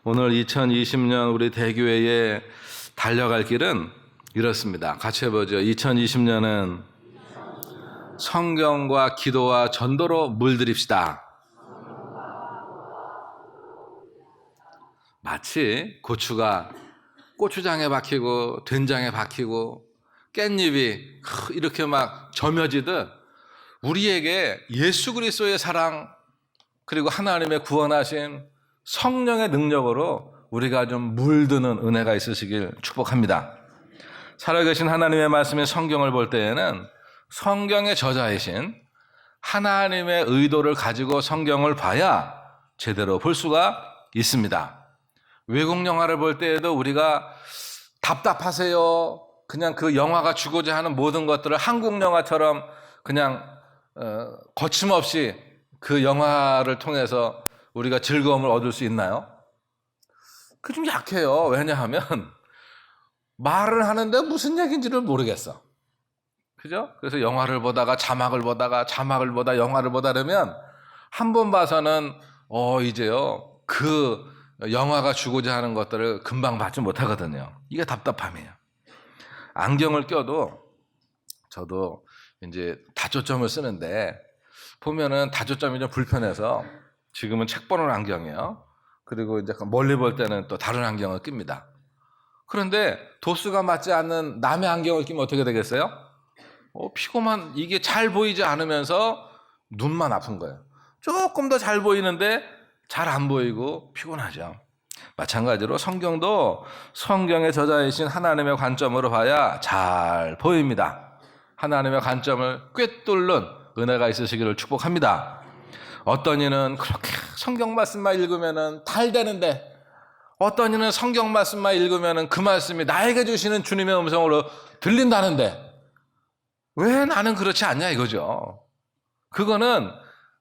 오늘 2020년 우리 대교회에 달려갈 길은 이렇습니다. 같이 해보죠. 2020년은 성경과 기도와 전도로 물들입시다. 마치 고추가 고추장에 박히고 된장에 박히고 깻잎이 이렇게 막 점여지듯 우리에게 예수 그리스도의 사랑 그리고 하나님의 구원하신 성령의 능력으로 우리가 좀 물드는 은혜가 있으시길 축복합니다. 살아계신 하나님의 말씀인 성경을 볼 때에는 성경의 저자이신 하나님의 의도를 가지고 성경을 봐야 제대로 볼 수가 있습니다. 외국 영화를 볼 때에도 우리가 답답하세요. 그냥 그 영화가 주고자 하는 모든 것들을 한국 영화처럼 그냥 거침없이 그 영화를 통해서 우리가 즐거움을 얻을 수 있나요? 그 좀 약해요. 왜냐하면 말을 하는데 무슨 얘기인지를 모르겠어. 그죠? 그래서 영화를 보다가 자막을 보다 영화를 보다 그러면 한 번 봐서는 이제요 그 영화가 주고자 하는 것들을 금방 받지 못하거든요. 이게 답답함이에요. 안경을 껴도 저도 이제 다초점을 쓰는데 보면은 다초점이 좀 불편해서 지금은 책 보는 안경이에요. 그리고 이제 멀리 볼 때는 또 다른 안경을 낍니다. 그런데 도수가 맞지 않는 남의 안경을 끼면 어떻게 되겠어요? 피고만 이게 잘 보이지 않으면서 눈만 아픈 거예요. 조금 더 잘 보이는데 잘 안 보이고 피곤하죠. 마찬가지로 성경도 성경의 저자이신 하나님의 관점으로 봐야 잘 보입니다. 하나님의 관점을 꿰뚫는 은혜가 있으시기를 축복합니다. 어떤 이는 그렇게 성경 말씀만 읽으면은 달되는데 어떤 이는 성경 말씀만 읽으면은 그 말씀이 나에게 주시는 주님의 음성으로 들린다는데 왜 나는 그렇지 않냐 이거죠. 그거는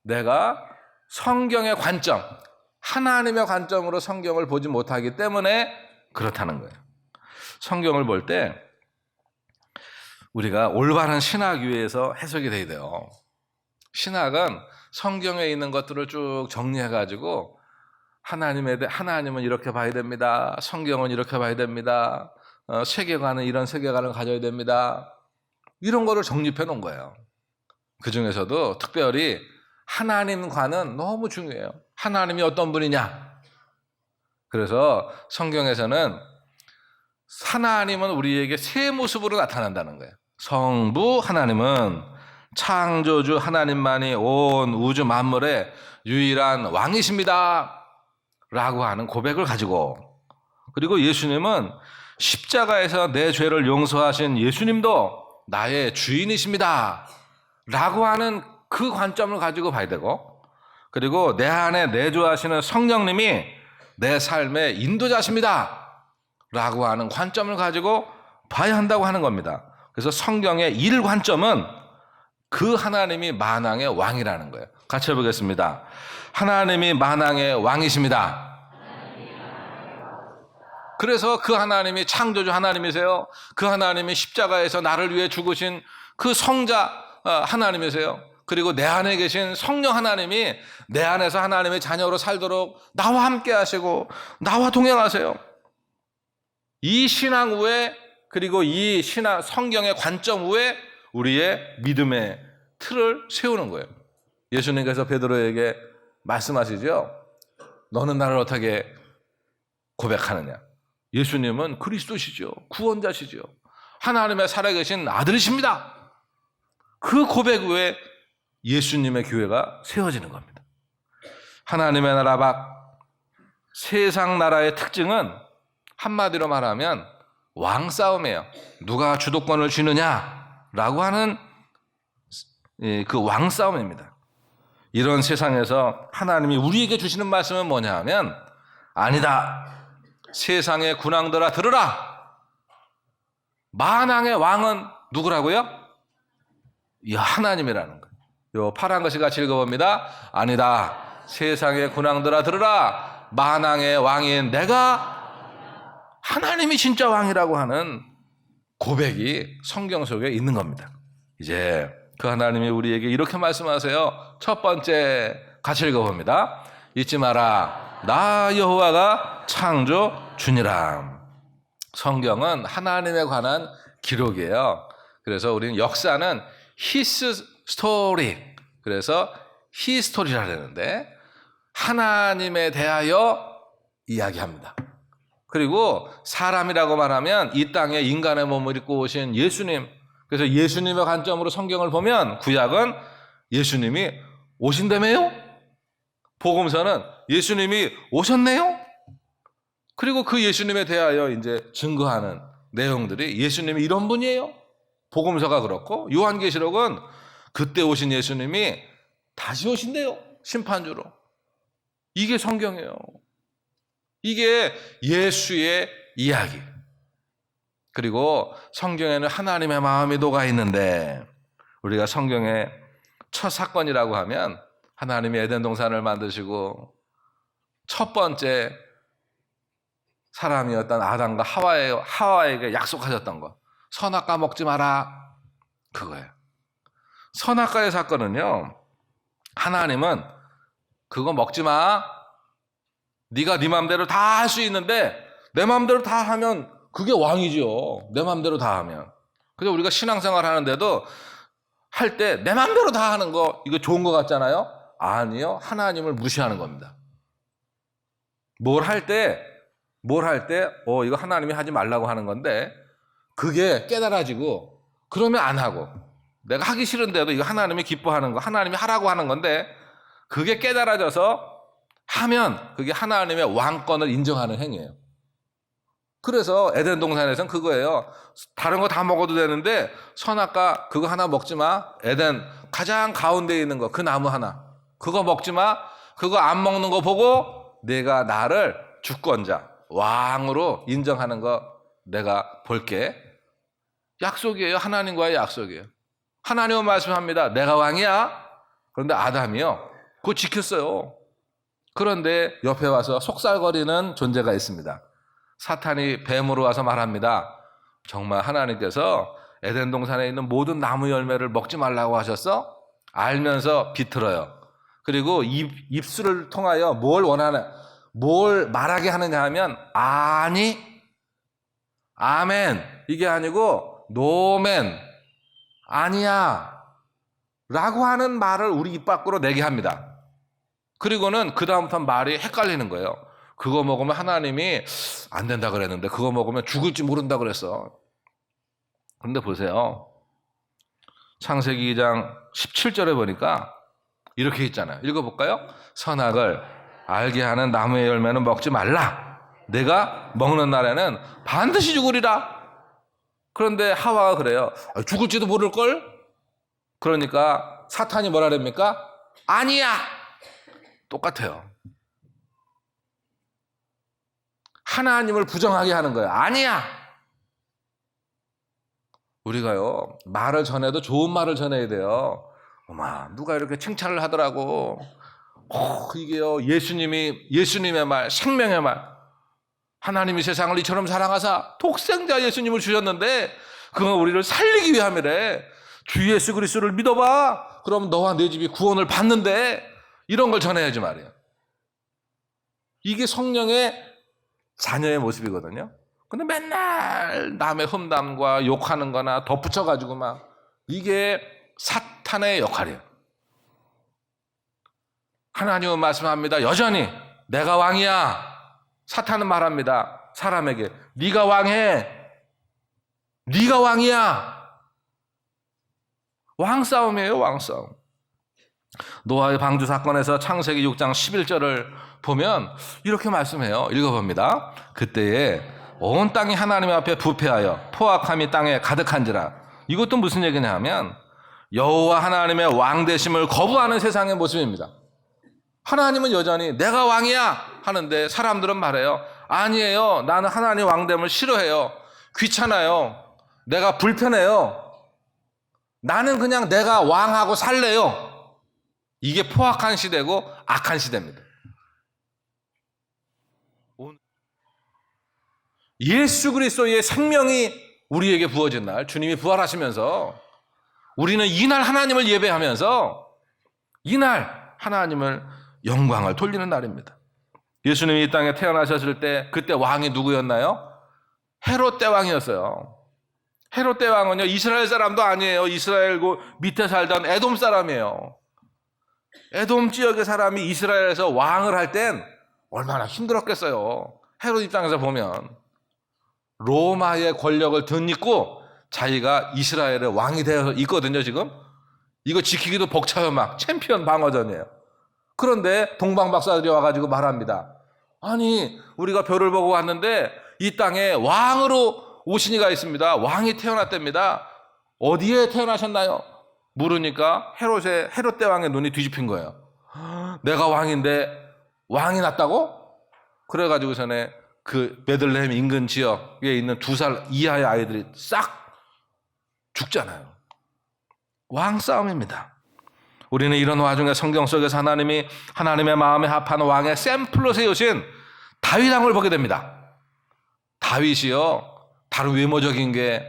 내가 성경의 관점, 하나님의 관점으로 성경을 보지 못하기 때문에 그렇다는 거예요. 성경을 볼 때 우리가 올바른 신학 위에서 해석이 돼야 돼요. 신학은 성경에 있는 것들을 쭉 정리해가지고 하나님은 이렇게 봐야 됩니다. 성경은 이렇게 봐야 됩니다. 세계관은 이런 세계관을 가져야 됩니다. 이런 거를 정립해 놓은 거예요. 그 중에서도 특별히 하나님과는 너무 중요해요. 하나님이 어떤 분이냐. 그래서 성경에서는 하나님은 우리에게 세 모습으로 나타난다는 거예요. 성부 하나님은 창조주 하나님만이 온 우주 만물의 유일한 왕이십니다. 라고 하는 고백을 가지고, 그리고 예수님은 십자가에서 내 죄를 용서하신 예수님도 나의 주인이십니다. 라고 하는 그 관점을 가지고 봐야 되고, 그리고 내 안에 내주하시는 성령님이 내 삶의 인도자십니다. 라고 하는 관점을 가지고 봐야 한다고 하는 겁니다. 그래서 성경의 1관점은 그 하나님이 만왕의 왕이라는 거예요. 같이 해보겠습니다. 하나님이 만왕의 왕이십니다. 그래서 그 하나님이 창조주 하나님이세요. 그 하나님이 십자가에서 나를 위해 죽으신 그 성자 하나님이세요. 그리고 내 안에 계신 성령 하나님이 내 안에서 하나님의 자녀로 살도록 나와 함께 하시고 나와 동행하세요. 이 신앙 후에, 그리고 이 신앙 성경의 관점 후에 우리의 믿음의 틀을 세우는 거예요. 예수님께서 베드로에게 말씀하시죠. 너는 나를 어떻게 고백하느냐. 예수님은 그리스도시죠. 구원자시죠. 하나님의 살아계신 아들이십니다. 그 고백 후에 예수님의 교회가 세워지는 겁니다. 하나님의 나라 밖 세상 나라의 특징은 한마디로 말하면 왕싸움이에요. 누가 주도권을 쥐느냐라고 하는 그 왕싸움입니다. 이런 세상에서 하나님이 우리에게 주시는 말씀은 뭐냐 하면, 아니다. 세상의 군왕들아 들으라. 만왕의 왕은 누구라고요? 이 하나님이라는 거예요. 요 파란 것이 같이 읽어봅니다. 아니다. 세상의 군왕들아 들으라. 만왕의 왕인 내가 하나님이 진짜 왕이라고 하는 고백이 성경 속에 있는 겁니다. 이제 그 하나님이 우리에게 이렇게 말씀하세요. 첫 번째 같이 읽어봅니다. 잊지 마라. 나 여호와가 창조 주니라. 성경은 하나님에 관한 기록이에요. 그래서 우리는 역사는 his story. 그래서 히스토리라 그러는데 하나님에 대하여 이야기합니다. 그리고 사람이라고 말하면 이 땅에 인간의 몸을 입고 오신 예수님. 그래서 예수님의 관점으로 성경을 보면 구약은 예수님이 오신다며요? 복음서는 예수님이 오셨네요? 그리고 그 예수님에 대하여 이제 증거하는 내용들이 예수님이 이런 분이에요. 복음서가 그렇고 요한계시록은 그때 오신 예수님이 다시 오신대요. 심판주로. 이게 성경이에요. 이게 예수의 이야기. 그리고 성경에는 하나님의 마음이 녹아 있는데 우리가 성경의 첫 사건이라고 하면 하나님이 에덴 동산을 만드시고 첫 번째 사람이었던 아담과 하와에게 약속하셨던 거. 선악과 먹지 마라. 그거예요. 선악과의 사건은요. 하나님은 그거 먹지 마. 네가 네 마음대로 다 할 수 있는데 내 마음대로 다 하면 그게 왕이죠. 내 마음대로 다 하면. 그래서 우리가 신앙생활 하는데도 할 때 내 마음대로 다 하는 거 이거 좋은 거 같잖아요. 아니요. 하나님을 무시하는 겁니다. 뭘 할 때 이거 하나님이 하지 말라고 하는 건데 그게 깨달아지고 그러면 안 하고 내가 하기 싫은데도 이거 하나님이 기뻐하는 거 하나님이 하라고 하는 건데 그게 깨달아져서 하면 그게 하나님의 왕권을 인정하는 행위예요. 그래서 에덴 동산에서는 그거예요. 다른 거 다 먹어도 되는데 선악과 그거 하나 먹지 마. 에덴 가장 가운데에 있는 거 그 나무 하나 그거 먹지 마. 그거 안 먹는 거 보고 내가 나를 주권자 왕으로 인정하는 거 내가 볼게. 약속이에요. 하나님과의 약속이에요. 하나님은 말씀합니다. 내가 왕이야. 그런데 아담이요. 그거 지켰어요. 그런데 옆에 와서 속살거리는 존재가 있습니다. 사탄이 뱀으로 와서 말합니다. 정말 하나님께서 에덴 동산에 있는 모든 나무 열매를 먹지 말라고 하셨어? 알면서 비틀어요. 그리고 입술을 통하여 뭘 말하게 하느냐 하면 아니, 아멘 이게 아니고 노멘 아니야 라고 하는 말을 우리 입 밖으로 내게 합니다. 그리고는 그 다음부터 말이 헷갈리는 거예요. 그거 먹으면 하나님이 안 된다 그랬는데 그거 먹으면 죽을지 모른다 그랬어. 그런데 보세요. 창세기 2장 17절에 보니까 이렇게 있잖아요. 읽어볼까요? 선악을 알게 하는 나무의 열매는 먹지 말라. 내가 먹는 날에는 반드시 죽으리라. 그런데 하와가 그래요. 죽을지도 모를걸? 그러니까 사탄이 뭐라 그럽니까? 아니야. 똑같아요. 하나님을 부정하게 하는 거예요. 아니야. 우리가요 말을 전해도 좋은 말을 전해야 돼요. 어마 누가 이렇게 칭찬을 하더라고. 이게요 예수님의 말, 생명의 말. 하나님이 세상을 이처럼 사랑하사 독생자 예수님을 주셨는데 그건 우리를 살리기 위함이래. 주 예수 그리스도를 믿어봐. 그럼 너와 내 집이 구원을 받는데 이런 걸 전해야지 말이에요. 이게 성령의 자녀의 모습이거든요. 근데 맨날 남의 흠담과 욕하는 거나 덧붙여가지고 막 이게 사탄의 역할이에요. 하나님은 말씀합니다. 여전히 내가 왕이야. 사탄은 말합니다. 사람에게 네가 왕해. 네가 왕이야. 왕싸움이에요. 왕싸움. 노아의 방주 사건에서 창세기 6장 11절을 보면 이렇게 말씀해요. 읽어봅니다. 그때에 온 땅이 하나님 앞에 부패하여 포악함이 땅에 가득한지라. 이것도 무슨 얘기냐 하면 여호와 하나님의 왕되심을 거부하는 세상의 모습입니다. 하나님은 여전히 내가 왕이야 하는데 사람들은 말해요. 아니에요. 나는 하나님 왕됨을 싫어해요. 귀찮아요. 내가 불편해요. 나는 그냥 내가 왕하고 살래요. 이게 포악한 시대고 악한 시대입니다. 예수 그리스도의 생명이 우리에게 부어진 날, 주님이 부활하시면서 우리는 이날 하나님을 예배하면서 이날 하나님을 영광을 돌리는 날입니다. 예수님이 이 땅에 태어나셨을 때 그때 왕이 누구였나요? 헤롯 대왕이었어요. 헤롯 대왕은요, 이스라엘 사람도 아니에요. 이스라엘 그 밑에 살던 에돔 사람이에요. 에돔 지역의 사람이 이스라엘에서 왕을 할 땐 얼마나 힘들었겠어요. 헤롯 입장에서 보면 로마의 권력을 덧입고 자기가 이스라엘의 왕이 되어서 있거든요. 지금 이거 지키기도 벅차요. 막 챔피언 방어전이에요. 그런데 동방박사들이 와가지고 말합니다. 아니, 우리가 별을 보고 왔는데 이 땅에 왕으로 오신 이가 있습니다. 왕이 태어났답니다. 어디에 태어나셨나요? 물으니까 헤롯 대왕의 눈이 뒤집힌 거예요. 내가 왕인데 왕이 났다고? 그래가지고서는 그 베들레헴 인근 지역에 있는 2살 이하의 아이들이 싹 죽잖아요. 왕 싸움입니다. 우리는 이런 와중에 성경 속에서 하나님이 하나님의 마음에 합한 왕의 샘플로 세우신 다윗 왕을 보게 됩니다. 다윗이요, 다른 외모적인 게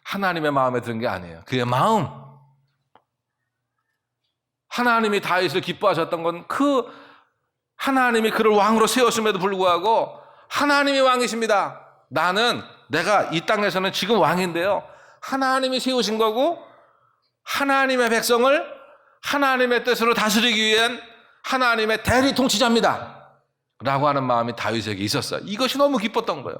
하나님의 마음에 드는 게 아니에요. 그의 마음. 하나님이 다윗을 기뻐하셨던 건 그 하나님이 그를 왕으로 세웠음에도 불구하고 하나님이 왕이십니다. 내가 이 땅에서는 지금 왕인데요, 하나님이 세우신 거고 하나님의 백성을 하나님의 뜻으로 다스리기 위한 하나님의 대리 통치자입니다 라고 하는 마음이 다윗에게 있었어요. 이것이 너무 기뻤던 거예요.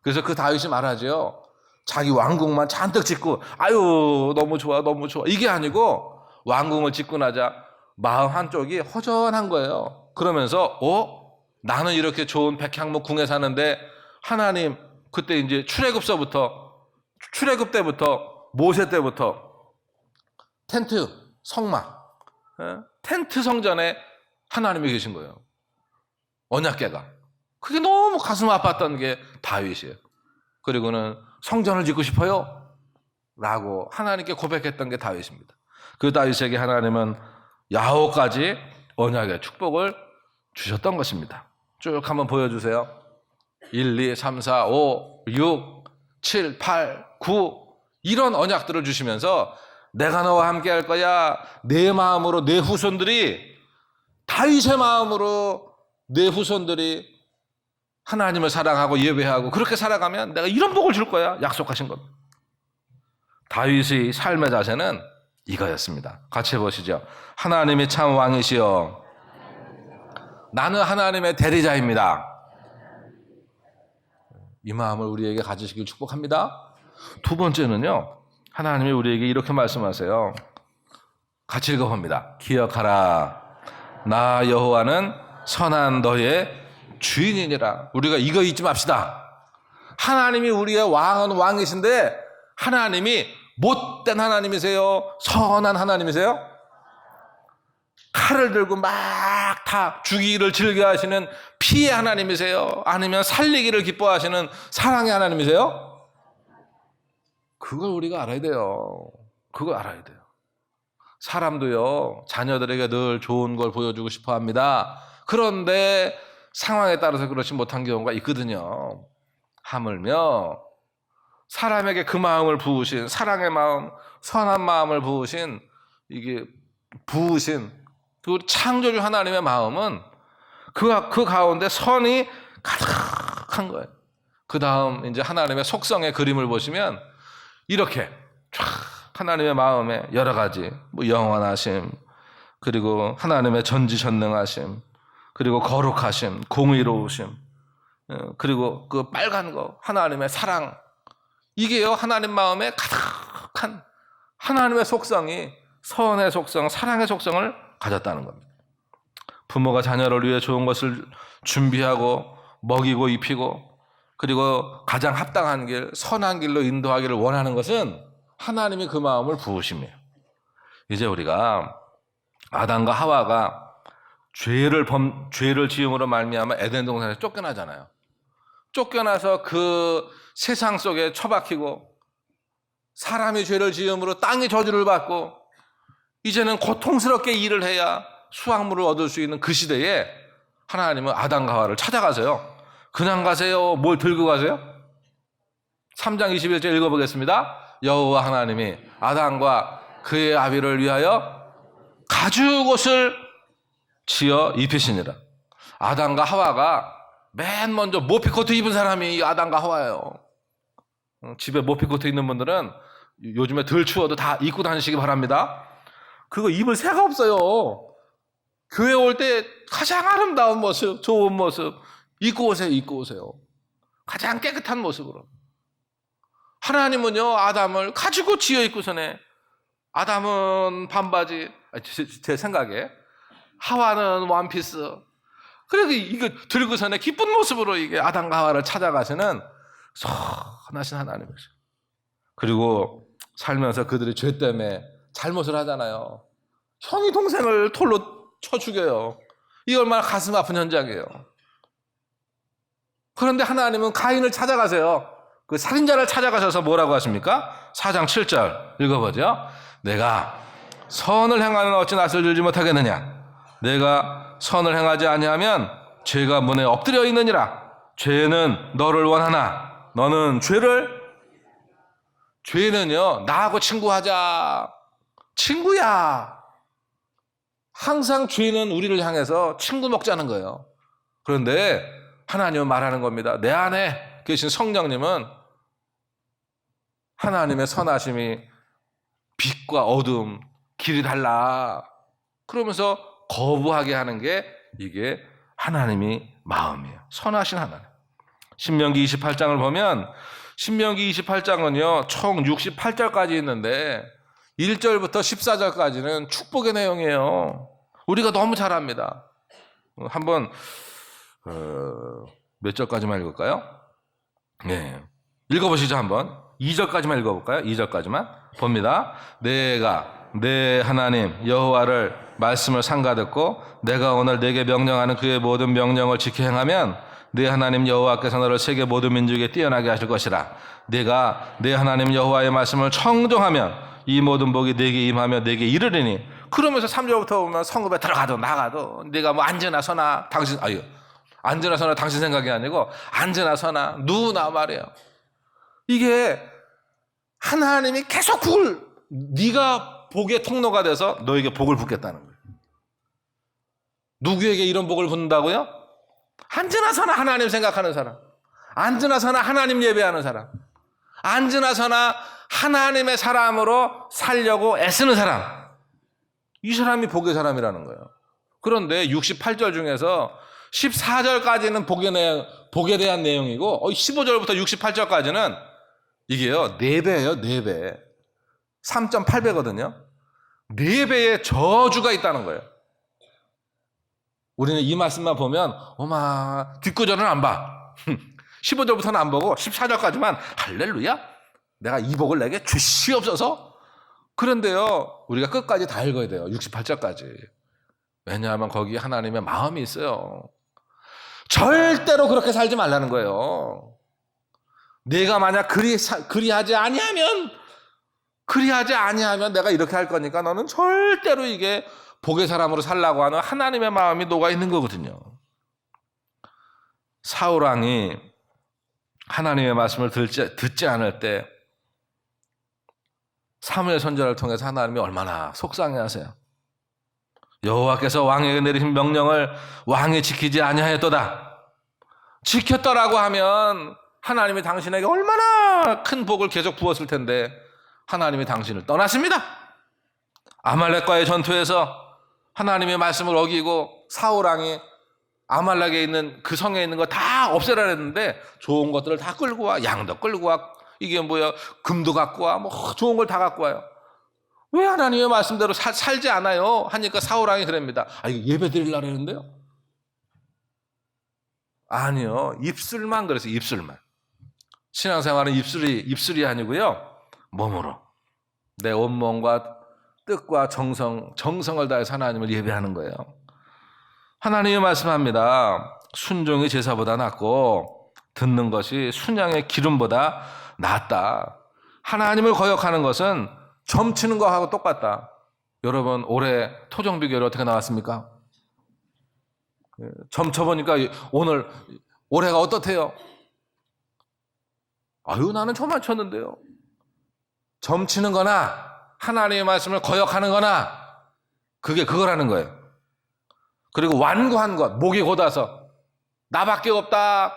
그래서 그 다윗이 말하죠. 자기 왕궁만 잔뜩 짓고 아유 너무 좋아 너무 좋아 이게 아니고 왕궁을 짓고 나자 마음 한쪽이 허전한 거예요. 그러면서 나는 이렇게 좋은 백향목 궁에 사는데 하나님, 그때 이제 출애굽 때부터 모세 때부터 텐트 성막, 텐트 성전에 하나님이 계신 거예요. 언약궤가. 그게 너무 가슴 아팠던 게 다윗이에요. 그리고는 성전을 짓고 싶어요 라고 하나님께 고백했던 게 다윗입니다. 그 다윗에게 하나님은 야호까지 언약의 축복을 주셨던 것입니다. 쭉 한번 보여주세요. 1, 2, 3, 4, 5, 6, 7, 8, 9 이런 언약들을 주시면서 내가 너와 함께 할 거야. 내 마음으로 내 후손들이, 다윗의 마음으로 내 후손들이 하나님을 사랑하고 예배하고 그렇게 살아가면 내가 이런 복을 줄 거야. 약속하신 것. 다윗의 삶의 자세는 이거였습니다. 같이 해보시죠. 하나님이 참 왕이시여 나는 하나님의 대리자입니다. 이 마음을 우리에게 가지시길 축복합니다. 두 번째는요, 하나님이 우리에게 이렇게 말씀하세요. 같이 읽어봅니다. 기억하라. 나 여호와는 선한 너의 주인이니라. 우리가 이거 잊지 맙시다. 하나님이 우리의 왕은 왕이신데 하나님이 못된 하나님이세요? 선한 하나님이세요? 칼을 들고 막 다 죽이기를 즐겨하시는 피의 하나님이세요? 아니면 살리기를 기뻐하시는 사랑의 하나님이세요? 그걸 우리가 알아야 돼요. 그걸 알아야 돼요. 사람도요, 자녀들에게 늘 좋은 걸 보여주고 싶어 합니다. 그런데 상황에 따라서 그렇지 못한 경우가 있거든요. 하물며 사람에게 그 마음을 부으신, 사랑의 마음, 선한 마음을 부으신 그 창조주 하나님의 마음은 그 가운데 선이 가득한 거예요. 그 다음 이제 하나님의 속성의 그림을 보시면 이렇게 쫙 하나님의 마음에 여러 가지 영원하심, 그리고 하나님의 전지전능하심, 그리고 거룩하심, 공의로우심, 그리고 그 빨간 거 하나님의 사랑, 이게요 하나님 마음에 가득한 하나님의 속성이 선의 속성, 사랑의 속성을 가졌다는 겁니다. 부모가 자녀를 위해 좋은 것을 준비하고 먹이고 입히고 그리고 가장 합당한 길, 선한 길로 인도하기를 원하는 것은 하나님이 그 마음을 부으심이에요. 이제 우리가 아담과 하와가 죄를 지음으로 말미암아 에덴 동산에서 쫓겨나잖아요. 쫓겨나서 그 세상 속에 처박히고 사람이 죄를 지음으로 땅이 저주를 받고 이제는 고통스럽게 일을 해야 수확물을 얻을 수 있는 그 시대에 하나님은 아담과 하와를 찾아가세요. 그냥 가세요? 뭘 들고 가세요? 3장 21절 읽어보겠습니다. 여호와 하나님이 아담과 그의 아비를 위하여 가죽옷을 지어 입히시니라. 아담과 하와가 맨 먼저 모피코트 입은 사람이 이 아담과 하와예요. 집에 모피코트 있는 분들은 요즘에 덜 추워도 다 입고 다니시기 바랍니다. 그거 입을 새가 없어요. 교회 올 때 가장 아름다운 모습, 좋은 모습 입고 오세요. 입고 오세요. 가장 깨끗한 모습으로. 하나님은요, 아담을 가지고 지어 입고서네. 아담은 반바지, 제 생각에 하와는 원피스. 그래서 이거 들고서네 기쁜 모습으로 이게 아담과 하와를 찾아가시는 선하신 하나님이죠. 그리고 살면서 그들이 죄 때문에 잘못을 하잖아요. 형이 동생을 돌로 쳐 죽여요. 이 얼마나 가슴 아픈 현장이에요. 그런데 하나님은 가인을 찾아가세요. 그 살인자를 찾아가셔서 뭐라고 하십니까? 4장 7절 읽어보죠. 내가 선을 행하는 어찌 낯을 들지 못하겠느냐. 내가 선을 행하지 아니하면 죄가 문에 엎드려 있느니라. 죄는 너를 원하나 너는 죄는요 나하고 친구하자. 친구야. 항상 죄는 우리를 향해서 친구 먹자는 거예요. 그런데 하나님은 말하는 겁니다. 내 안에 계신 성령님은 하나님의 선하심이 빛과 어둠, 길이 달라. 그러면서 거부하게 하는 게 이게 하나님이 마음이에요. 선하신 하나님. 신명기 28장을 보면 신명기 28장은요 총 68절까지 있는데 1절부터 14절까지는 축복의 내용이에요. 우리가 너무 잘 압니다. 한번 몇 절까지만 읽을까요? 네. 읽어보시죠 한번. 2절까지만 읽어볼까요? 2절까지만 봅니다. 내가 내 하나님 여호와를 말씀을 삼가듣고 내가 오늘 내게 명령하는 그의 모든 명령을 지켜 행하면 내 하나님 여호와께서 너를 세계 모든 민족에 뛰어나게 하실 것이라. 내가 내 하나님 여호와의 말씀을 청종하면 이 모든 복이 내게 임하며 내게 이르리니. 그러면서 3절부터 보면 성읍에 들어가도 나가도 네가 뭐 앉으나 서나 당신 앉으나 서나 당신 생각이 아니고 앉으나 서나 누우나 말이에요. 이게 하나님이 계속 네가 복의 통로가 돼서 너에게 복을 붓겠다는 거예요. 누구에게 이런 복을 붓는다고요? 앉으나 서나 하나님 생각하는 사람, 앉으나 서나 하나님 예배하는 사람, 앉으나 서나 하나님의 사람으로 살려고 애쓰는 사람, 이 사람이 복의 사람이라는 거예요. 그런데 68절 중에서 14절까지는 복에 대한 내용이고 15절부터 68절까지는 이게요 4배예요. 4배. 3.8배거든요. 4배의 저주가 있다는 거예요. 우리는 이 말씀만 보면 뒷구절은 안 봐. 15절부터는 안 보고 14절까지만 할렐루야 내가 이 복을 내게 주시옵소서. 그런데요 우리가 끝까지 다 읽어야 돼요. 68절까지. 왜냐하면 거기 하나님의 마음이 있어요. 절대로 그렇게 살지 말라는 거예요. 내가 만약 그리하지 아니하면 내가 이렇게 할 거니까 너는 절대로 이게 복의 사람으로 살라고 하는 하나님의 마음이 녹아 있는 거거든요. 사울 왕이 하나님의 말씀을 듣지 않을 때 사무엘 선지자를 통해서 하나님이 얼마나 속상해하세요. 여호와께서 왕에게 내리신 명령을 왕이 지키지 아니하였도다. 지켰더라고 하면 하나님이 당신에게 얼마나 큰 복을 계속 부었을 텐데 하나님이 당신을 떠났습니다. 아말렉과의 전투에서 하나님의 말씀을 어기고 사울 왕이 아말렉에 있는 그 성에 있는 거 다 없애라 했는데 좋은 것들을 다 끌고 와. 양도 끌고 와. 이게 뭐야? 금도 갖고 와. 뭐 좋은 걸 다 갖고 와요. 왜 하나님의 말씀대로 살지 않아요? 하니까 사울 왕이 그럽니다. 이거 예배 드리려고 했는데요. 아니요. 입술만 그랬어요. 입술만. 신앙생활은 입술이 아니고요. 몸으로. 내 온몸과 뜻과 정성을 다해서 하나님을 예배하는 거예요. 하나님이 말씀합니다. 순종이 제사보다 낫고 듣는 것이 순양의 기름보다 낫다. 하나님을 거역하는 것은 점치는 거하고 똑같다. 여러분 올해 토종 비결이 어떻게 나왔습니까? 점쳐보니까 올해가 어떻대요? 나는 저만 쳤는데요. 점치는 거나 하나님의 말씀을 거역하는 거나 그게 그거라는 거예요. 그리고 완고한 것, 목이 곧아서 나밖에 없다.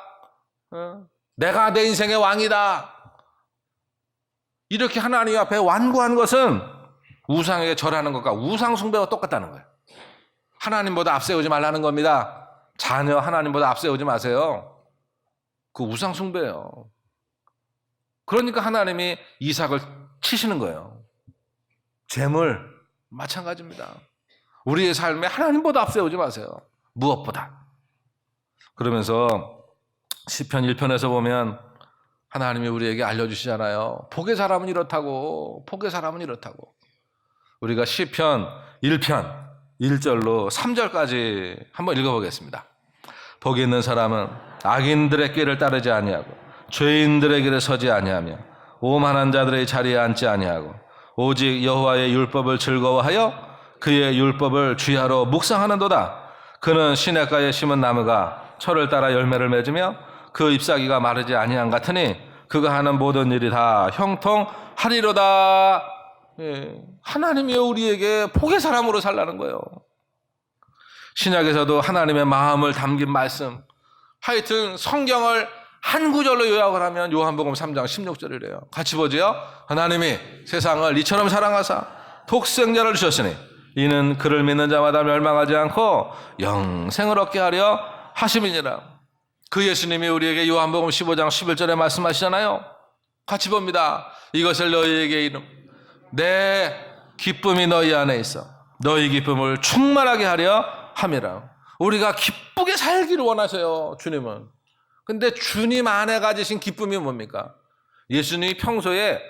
내가 내 인생의 왕이다. 이렇게 하나님 앞에 완고한 것은 우상에게 절하는 것과 우상 숭배와 똑같다는 거예요. 하나님보다 앞세우지 말라는 겁니다. 자녀 하나님보다 앞세우지 마세요. 그 우상 숭배예요. 그러니까 하나님이 이삭을 치시는 거예요. 재물 마찬가지입니다. 우리의 삶에 하나님보다 앞세우지 마세요. 무엇보다. 그러면서 시편 1편에서 보면 하나님이 우리에게 알려주시잖아요. 복의 사람은 이렇다고, 복의 사람은 이렇다고. 우리가 시편 1편 1절로 3절까지 한번 읽어보겠습니다. 복이 있는 사람은 악인들의 길을 따르지 아니하고 죄인들의 길에 서지 아니하며 오만한 자들의 자리에 앉지 아니하고 오직 여호와의 율법을 즐거워하여 그의 율법을 주야로 묵상하는도다. 그는 시냇가에 심은 나무가 철을 따라 열매를 맺으며 그 잎사귀가 마르지 아니한 같으니 그가 하는 모든 일이 다 형통하리로다. 예, 하나님이 우리에게 복의 사람으로 살라는 거예요. 신약에서도 하나님의 마음을 담긴 말씀, 하여튼 성경을 한 구절로 요약을 하면 요한복음 3장 16절이래요. 같이 보죠. 하나님이 세상을 이처럼 사랑하사 독생자를 주셨으니 이는 그를 믿는 자마다 멸망하지 않고 영생을 얻게 하려 하심이니라. 그 예수님이 우리에게 요한복음 15장 11절에 말씀하시잖아요. 같이 봅니다. 이것을 너희에게 이름 내 기쁨이 너희 안에 있어 너희 기쁨을 충만하게 하려 함이라. 우리가 기쁘게 살기를 원하세요. 주님은. 근데 주님 안에 가지신 기쁨이 뭡니까? 예수님이 평소에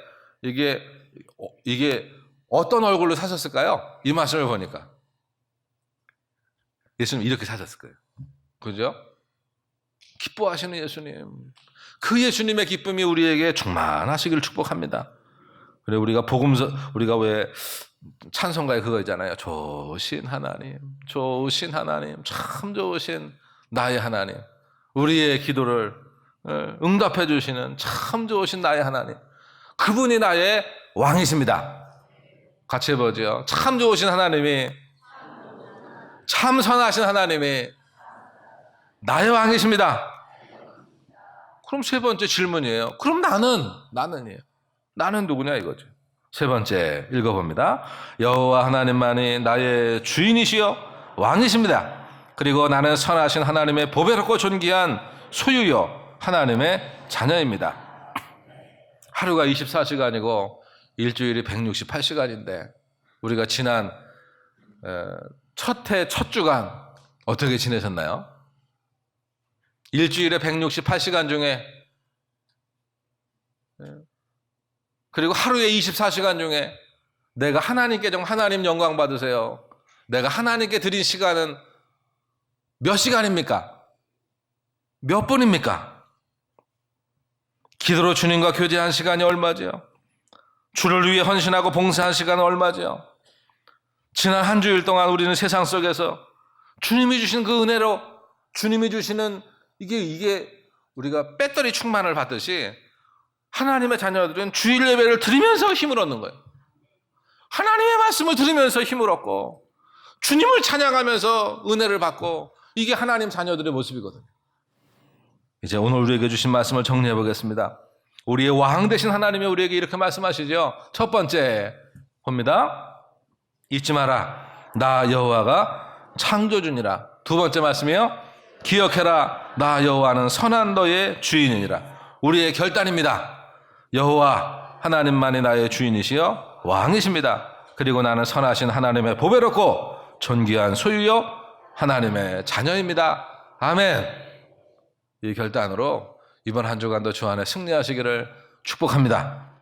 이게 어떤 얼굴로 사셨을까요? 이 말씀을 보니까 예수님 이렇게 사셨을 거예요. 그죠? 기뻐하시는 예수님. 그 예수님의 기쁨이 우리에게 충만하시기를 축복합니다. 그래 우리가 왜 찬송가에 그거 있잖아요. 좋으신 하나님, 좋으신 하나님, 참 좋으신 나의 하나님. 우리의 기도를 응답해 주시는 참 좋으신 나의 하나님. 그분이 나의 왕이십니다. 같이 해보죠. 참 좋으신 하나님이, 참 선하신 하나님이 나의 왕이십니다. 그럼 세 번째 질문이에요. 그럼 나는이에요. 나는 누구냐 이거죠. 세 번째 읽어봅니다. 여호와 하나님만이 나의 주인이시여 왕이십니다. 그리고 나는 선하신 하나님의 보배롭고 존귀한 소유요 하나님의 자녀입니다. 하루가 24시간이고 일주일이 168시간인데 우리가 지난 첫 주간 어떻게 지내셨나요? 일주일에 168시간 중에 그리고 하루에 24시간 중에 내가 하나님께 하나님 영광 받으세요. 내가 하나님께 드린 시간은 몇 시간입니까? 몇 분입니까? 기도로 주님과 교제한 시간이 얼마죠? 주를 위해 헌신하고 봉사한 시간은 얼마죠? 지난 한 주일 동안 우리는 세상 속에서 주님이 주신 그 은혜로 주님이 주시는 이게 우리가 배터리 충만을 받듯이 하나님의 자녀들은 주일 예배를 드리면서 힘을 얻는 거예요. 하나님의 말씀을 들으면서 힘을 얻고 주님을 찬양하면서 은혜를 받고 이게 하나님 자녀들의 모습이거든요. 이제 오늘 우리에게 주신 말씀을 정리해 보겠습니다. 우리의 왕 되신 하나님이 우리에게 이렇게 말씀하시죠. 첫 번째 봅니다. 잊지 마라. 나 여호와가 창조주니라. 두 번째 말씀이요. 기억해라. 나 여호와는 선한 너의 주인이니라. 우리의 결단입니다. 여호와 하나님만이 나의 주인이시여 왕이십니다. 그리고 나는 선하신 하나님의 보배롭고 존귀한 소유요 하나님의 자녀입니다. 아멘. 이 결단으로 이번 한 주간도 주 안에 승리하시기를 축복합니다.